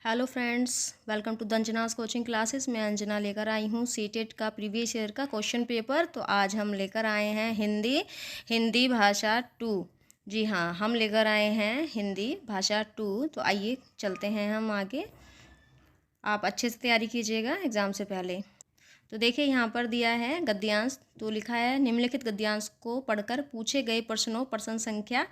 Hello friends, welcome to दंजनास coaching classes. मैं अंजना लेकर आई हूँ सीटेट का प्रीवियस ईयर का क्वेश्चन पेपर। तो आज हम लेकर आए हैं हिंदी भाषा 2। जी हाँ, हम लेकर आए हैं हिंदी भाषा 2। तो आइए चलते हैं हम आगे। आप अच्छे से तैयारी कीजिएगा एग्ज़ाम से पहले। तो देखिए यहाँ पर दिया है गद्यांश। तो लिखा है निम्नलिखित गद्यांश को पढ़कर पूछे गए प्रश्नों प्रश्न संख्या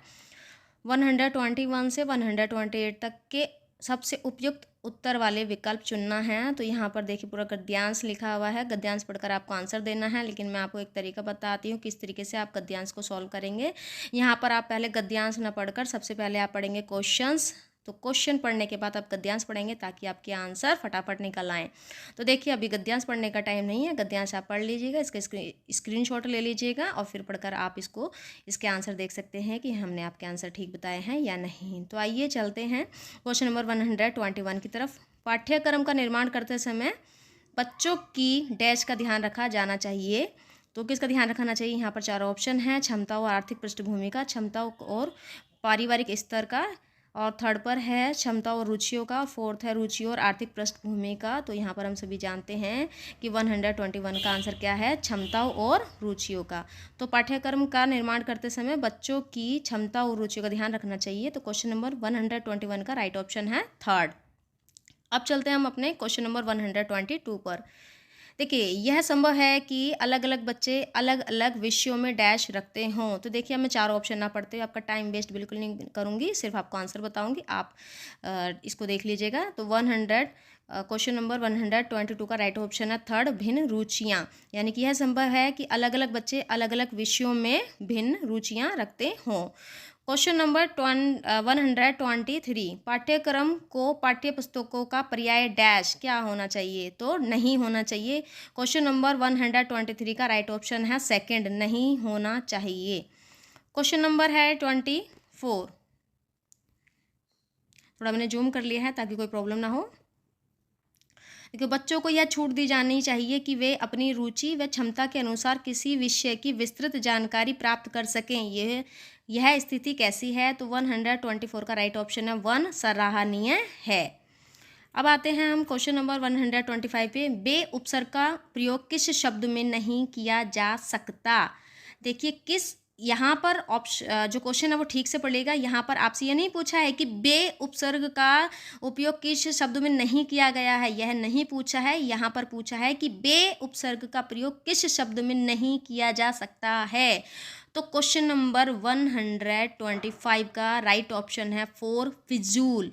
121 से 128 तक के सबसे उपयुक्त उत्तर वाले विकल्प चुनना है। तो यहाँ पर देखिए पूरा गद्यांश लिखा हुआ है। गद्यांश पढ़कर आपको आंसर देना है, लेकिन मैं आपको एक तरीका बताती हूँ किस तरीके से आप गद्यांश को सॉल्व करेंगे। यहाँ पर आप पहले गद्यांश न पढ़कर सबसे पहले आप पढ़ेंगे क्वेश्चंस। तो क्वेश्चन पढ़ने के बाद आप गद्यांश पढ़ेंगे ताकि आपके आंसर फटाफट निकल आएँ। तो देखिए अभी गद्यांश पढ़ने का टाइम नहीं है। गद्यांश आप पढ़ लीजिएगा, इसका स्क्रीनशॉट ले लीजिएगा और फिर पढ़कर आप इसके आंसर देख सकते हैं कि हमने आपके आंसर ठीक बताए हैं या नहीं। तो आइए चलते हैं क्वेश्चन नंबर 121 की तरफ। पाठ्यक्रम का निर्माण करते समय बच्चों की डैश का ध्यान रखा जाना चाहिए। तो किसका ध्यान रखना चाहिए? यहाँ पर चार ऑप्शन हैं: क्षमता और आर्थिक पृष्ठभूमि का, क्षमता और पारिवारिक स्तर का, और थर्ड पर है क्षमता और रुचियों का, फोर्थ है रुचि और आर्थिक पृष्ठभूमि का। तो यहाँ पर हम सभी जानते हैं कि 121 का आंसर क्या है? क्षमताओं और रुचियों का। तो पाठ्यक्रम का निर्माण करते समय बच्चों की क्षमता और रुचियों का ध्यान रखना चाहिए। तो क्वेश्चन नंबर 121 का राइट ऑप्शन है थर्ड। अब चलते हैं हम अपने क्वेश्चन नंबर 122 पर। देखिए यह संभव है कि अलग अलग बच्चे अलग अलग विषयों में डैश रखते हों। तो देखिए मैं चार ऑप्शन ना पढ़ते हुए आपका टाइम वेस्ट बिल्कुल नहीं करूँगी, सिर्फ आपको आंसर बताऊँगी। आप इसको देख लीजिएगा। तो क्वेश्चन नंबर 122 का राइट ऑप्शन है थर्ड, भिन्न रुचियाँ। यानी कि यह संभव है कि अलग अलग बच्चे अलग अलग विषयों में भिन्न रुचियाँ रखते हों। क्वेश्चन नंबर 123, पाठ्यक्रम को पाठ्य पुस्तकों का पर्याय डैश क्या होना चाहिए? तो नहीं होना चाहिए। क्वेश्चन नंबर 123 का राइट ऑप्शन है सेकंड, नहीं होना चाहिए। क्वेश्चन नंबर है 24। थोड़ा मैंने जूम कर लिया है ताकि कोई प्रॉब्लम ना हो। देखिए बच्चों को यह छूट दी जानी चाहिए कि वे अपनी रुचि व क्षमता के अनुसार किसी विषय की विस्तृत जानकारी प्राप्त कर सकें। यह स्थिति कैसी है? तो 124 का राइट ऑप्शन है 1, सराहनीय है। अब आते हैं हम क्वेश्चन नंबर 125 पे। बे उपसर्ग का प्रयोग किस शब्द में नहीं किया जा सकता? देखिए किस, यहाँ पर ऑप्शन जो क्वेश्चन है वो ठीक से पढ़िएगा। यहाँ पर आपसे ये नहीं पूछा है कि बे उपसर्ग का उपयोग किस शब्द में नहीं किया गया है, यह नहीं पूछा है। यहाँ पर पूछा है कि बे उपसर्ग का प्रयोग किस शब्द में नहीं किया जा सकता है। तो क्वेश्चन नंबर 125 का राइट ऑप्शन है 4, फिजूल।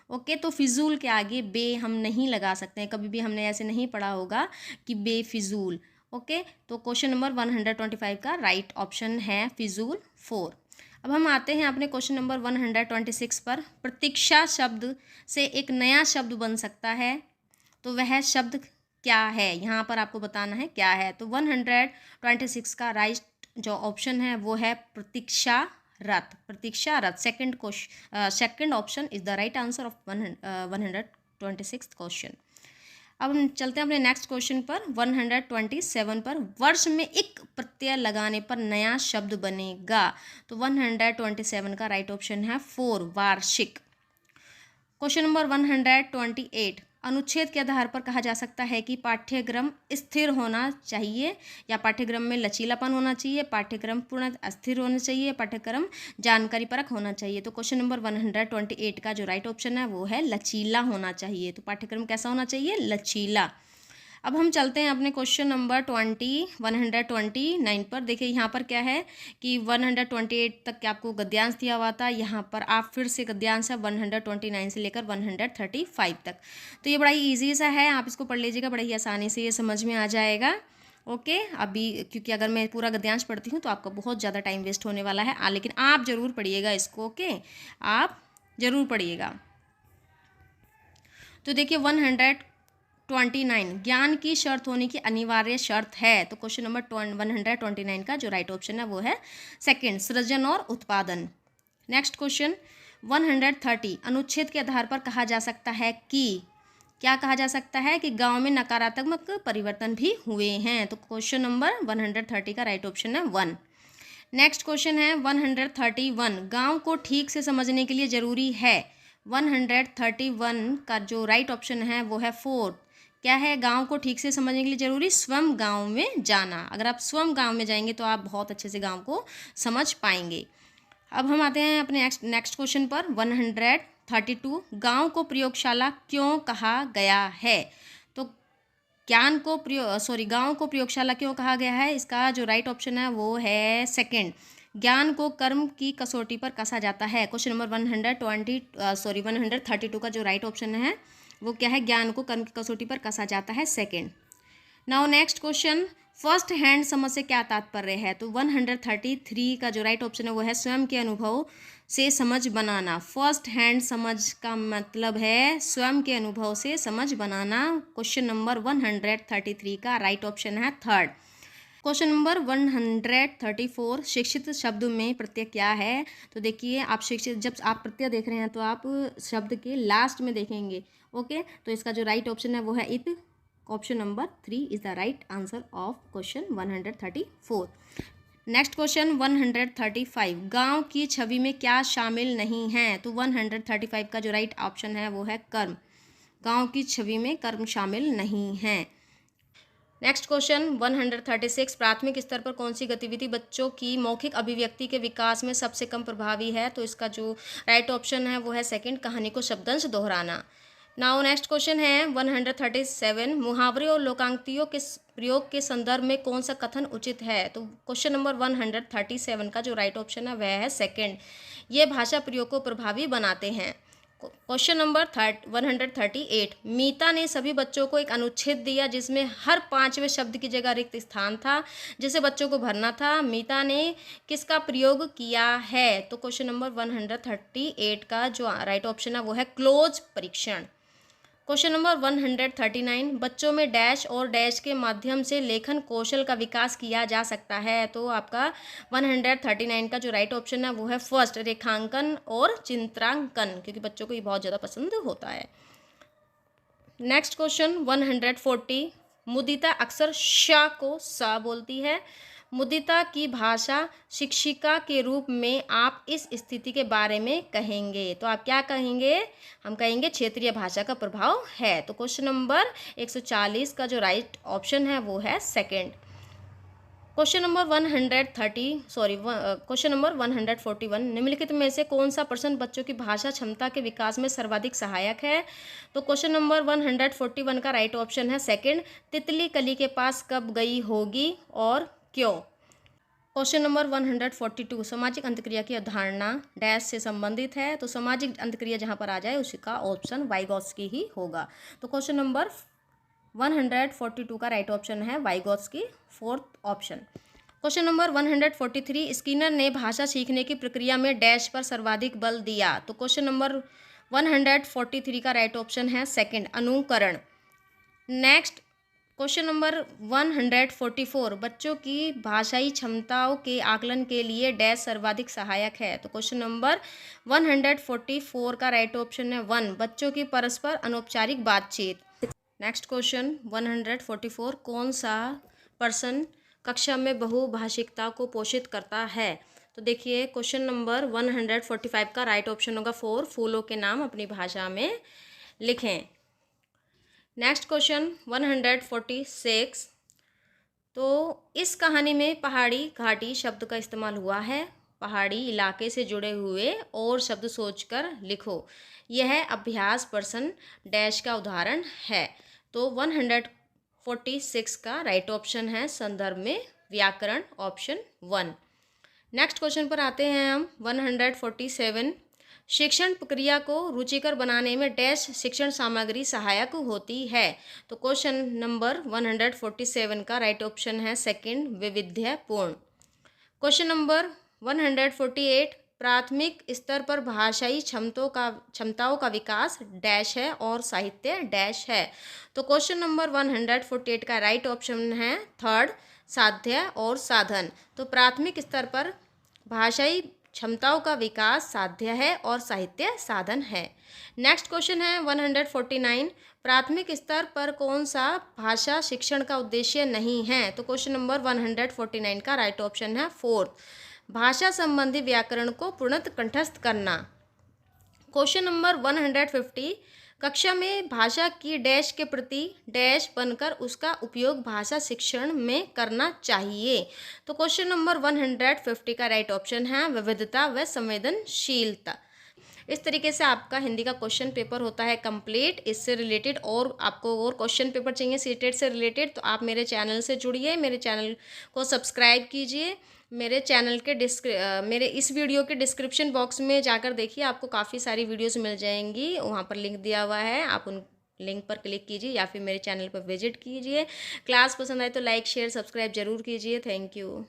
ओके, तो फिजूल के आगे बे हम नहीं लगा सकते हैं। कभी भी हमने ऐसे नहीं पढ़ा होगा कि बेफिजूल। ओके, तो क्वेश्चन नंबर 125 का राइट ऑप्शन है फिजूल 4। अब हम आते हैं अपने क्वेश्चन नंबर 126 पर। प्रतीक्षा शब्द से एक नया शब्द बन सकता है, तो वह शब्द क्या है? यहाँ पर आपको बताना है क्या है। तो 126 का राइट जो ऑप्शन है वो है प्रतीक्षा रथ। प्रतीक्षा रथ second option is the right answer of 126 question. अब हम चलते हैं अपने नेक्स्ट क्वेश्चन पर 127 पर। वर्ष में एक प्रत्यय लगाने पर नया शब्द बनेगा। तो 127 का राइट ऑप्शन है 4, वार्षिक। क्वेश्चन नंबर 128, अनुच्छेद के आधार पर कहा जा सकता है कि पाठ्यक्रम स्थिर होना चाहिए या पाठ्यक्रम में लचीलापन होना चाहिए, पाठ्यक्रम पूर्ण अस्थिर होना चाहिए, पाठ्यक्रम जानकारी परक होना चाहिए। तो क्वेश्चन नंबर 128 का जो राइट ऑप्शन है वो है लचीला होना चाहिए। तो पाठ्यक्रम कैसा होना चाहिए? लचीला। अब हम चलते हैं अपने क्वेश्चन नंबर 129 पर। देखिए यहाँ पर क्या है कि 128 तक के आपको गद्यांश दिया हुआ था। यहाँ पर आप फिर से गद्यांश है 129 से लेकर 135 तक। तो ये बड़ा ही ईजी सा है, आप इसको पढ़ लीजिएगा, बड़ा ही आसानी से ये समझ में आ जाएगा। ओके, अभी क्योंकि अगर मैं पूरा गद्यांश पढ़ती हूँ तो आपका बहुत ज़्यादा टाइम वेस्ट होने वाला है, लेकिन आप ज़रूर पढ़िएगा इसको। ओके, आप ज़रूर पढ़िएगा। तो देखिए 129, ज्ञान की शर्त होने की अनिवार्य शर्त है। तो क्वेश्चन नंबर 129 का जो राइट ऑप्शन है वो है सेकंड, सृजन और उत्पादन। नेक्स्ट क्वेश्चन 130, अनुच्छेद के आधार पर कहा जा सकता है कि क्या कहा जा सकता है? कि गांव में नकारात्मक परिवर्तन भी हुए हैं। तो क्वेश्चन नंबर 130 का राइट ऑप्शन है 1। नेक्स्ट क्वेश्चन है 131, गांव को ठीक से समझने के लिए जरूरी है 131 का जो राइट ऑप्शन है वो है फोर्थ। क्या है? गांव को ठीक से समझने के लिए जरूरी स्वयं गांव में जाना। अगर आप स्वयं गांव में जाएंगे तो आप बहुत अच्छे से गांव को समझ पाएंगे। अब हम आते हैं अपने नेक्स्ट क्वेश्चन पर। 132 गांव को प्रयोगशाला क्यों कहा गया है? तो गांव को प्रयोगशाला क्यों कहा गया है? इसका जो राइट ऑप्शन है वो है सेकंड, ज्ञान को कर्म की कसौटी पर कसा जाता है। क्वेश्चन नंबर 132 का जो राइट ऑप्शन है वो क्या है? ज्ञान को कर्म की कसौटी पर कसा जाता है, second. Now next question, first hand समझ से क्या तात्पर्य है? तो 133 का जो राइट ऑप्शन है वो है स्वयं के अनुभव से समझ बनाना। फर्स्ट हैंड समझ का मतलब है स्वयं के अनुभव से समझ बनाना। क्वेश्चन नंबर 133 का राइट ऑप्शन है थर्ड। क्वेश्चन नंबर 134, शिक्षित शब्द में प्रत्यय क्या है? तो देखिए, आप शिक्षित जब आप प्रत्यय देख रहे हैं तो आप शब्द के लास्ट में देखेंगे। ओके, तो इसका जो राइट ऑप्शन है वो है इत। Option number 3 is the right answer of question 134। Next question 135, गांव की छवि में क्या शामिल नहीं है? तो 135 का जो राइट ऑप्शन है वो है कर्म। गांव की छवि में कर्म शामिल नहीं है। नेक्स्ट क्वेश्चन 136, प्राथमिक स्तर पर कौन सी गतिविधि बच्चों की मौखिक अभिव्यक्ति के विकास में सबसे कम प्रभावी है? तो इसका जो राइट ऑप्शन है वो है सेकंड, कहानी को शब्दंश दोहराना। नाउ नेक्स्ट क्वेश्चन है 137, मुहावरे और लोकांक्तियों के प्रयोग के संदर्भ में कौन सा कथन उचित है? तो क्वेश्चन नंबर 137 का जो राइट ऑप्शन है वह है सेकंड, ये भाषा प्रयोग को प्रभावी बनाते हैं। क्वेश्चन नंबर 138, मीता ने सभी बच्चों को एक अनुच्छेद दिया जिसमें हर 5वें शब्द की जगह रिक्त स्थान था जिसे बच्चों को भरना था। मीता ने किसका प्रयोग किया है? तो क्वेश्चन नंबर 138 का जो राइट ऑप्शन है वो है क्लोज परीक्षण। क्वेश्चन नंबर 139, बच्चों में डैश और डैश के माध्यम से लेखन कौशल का विकास किया जा सकता है। तो आपका 139 का जो राइट ऑप्शन है वो है फर्स्ट, रेखांकन और चित्रांकन, क्योंकि बच्चों को ये बहुत ज़्यादा पसंद होता है। नेक्स्ट क्वेश्चन 140, मुदिता अक्सर श को स बोलती है। मुदिता की भाषा शिक्षिका के रूप में आप इस स्थिति के बारे में कहेंगे। तो आप क्या कहेंगे? हम कहेंगे क्षेत्रीय भाषा का प्रभाव है। तो क्वेश्चन नंबर 140 का जो राइट ऑप्शन है वो है सेकंड। क्वेश्चन नंबर 141, निम्नलिखित में से कौन सा प्रश्न बच्चों की भाषा क्षमता के विकास में सर्वाधिक सहायक है? तो क्वेश्चन नंबर 141 का राइट ऑप्शन है सेकंड, तितली कली के पास कब गई होगी और क्यों? क्वेश्चन नंबर 142, सामाजिक अंतक्रिया की अवधारणा डैश से संबंधित है। तो सामाजिक अंतक्रिया जहां पर आ जाए उसका ऑप्शन वाइगॉत्स्की ही होगा। तो क्वेश्चन नंबर 142 का राइट ऑप्शन है Vygotsky, fourth option. Question number 143, Skinner ने भाषा सीखने की प्रक्रिया में डैश पर सर्वाधिक बल दिया। तो क्वेश्चन नंबर 143 का राइट ऑप्शन है सेकंड, अनुकरण। नेक्स्ट क्वेश्चन नंबर 144, बच्चों की भाषाई क्षमताओं के आकलन के लिए डैश सर्वाधिक सहायक है। तो क्वेश्चन नंबर 144 का राइट ऑप्शन है 1, बच्चों की परस्पर अनौपचारिक बातचीत। नेक्स्ट क्वेश्चन 144, कौन सा पर्सन कक्षा में बहुभाषिकता को पोषित करता है? तो देखिए, क्वेश्चन नंबर 145 का राइट ऑप्शन होगा 4, फूलों के नाम अपनी भाषा में लिखें। नेक्स्ट क्वेश्चन 146, तो इस कहानी में पहाड़ी घाटी शब्द का इस्तेमाल हुआ है। पहाड़ी इलाके से जुड़े हुए और शब्द सोचकर लिखो। यह अभ्यास पर्सन डैश का उदाहरण है। तो 146 का राइट ऑप्शन है संदर्भ में व्याकरण, ऑप्शन 1। नेक्स्ट क्वेश्चन पर आते हैं हम 147, शिक्षण प्रक्रिया को रुचिकर बनाने में डैश शिक्षण सामग्री सहायक होती है। तो क्वेश्चन नंबर 147 का राइट ऑप्शन है सेकंड, वैविध्यपूर्ण। क्वेश्चन नंबर 148, प्राथमिक स्तर पर भाषाई क्षमताओं का विकास डैश है और साहित्य डैश है। तो क्वेश्चन नंबर 148 का राइट ऑप्शन है थर्ड, साध्य और साधन। तो प्राथमिक स्तर पर भाषाई क्षमताओं का विकास साध्य है और साहित्य साधन है। नेक्स्ट क्वेश्चन है 149, प्राथमिक स्तर पर कौन सा भाषा शिक्षण का उद्देश्य नहीं है? तो क्वेश्चन नंबर 149 का राइट ऑप्शन है फोर्थ, भाषा संबंधी व्याकरण को पूर्णतः कंठस्थ करना। क्वेश्चन नंबर 150, कक्षा में भाषा की डैश के प्रति डैश बनकर उसका उपयोग भाषा शिक्षण में करना चाहिए। तो क्वेश्चन नंबर 150 का राइट ऑप्शन है विविधता व संवेदनशीलता। इस तरीके से आपका हिंदी का क्वेश्चन पेपर होता है कंप्लीट। इससे रिलेटेड और आपको और क्वेश्चन पेपर चाहिए सीटेट से रिलेटेड, तो आप मेरे चैनल से जुड़िए, मेरे चैनल को सब्सक्राइब कीजिए। मेरे चैनल के मेरे इस वीडियो के डिस्क्रिप्शन बॉक्स में जाकर देखिए, आपको काफ़ी सारी वीडियोस मिल जाएंगी, वहाँ पर लिंक दिया हुआ है, आप उन लिंक पर क्लिक कीजिए या फिर मेरे चैनल पर विजिट कीजिए। क्लास पसंद आए तो लाइक शेयर सब्सक्राइब जरूर कीजिए। Thank you.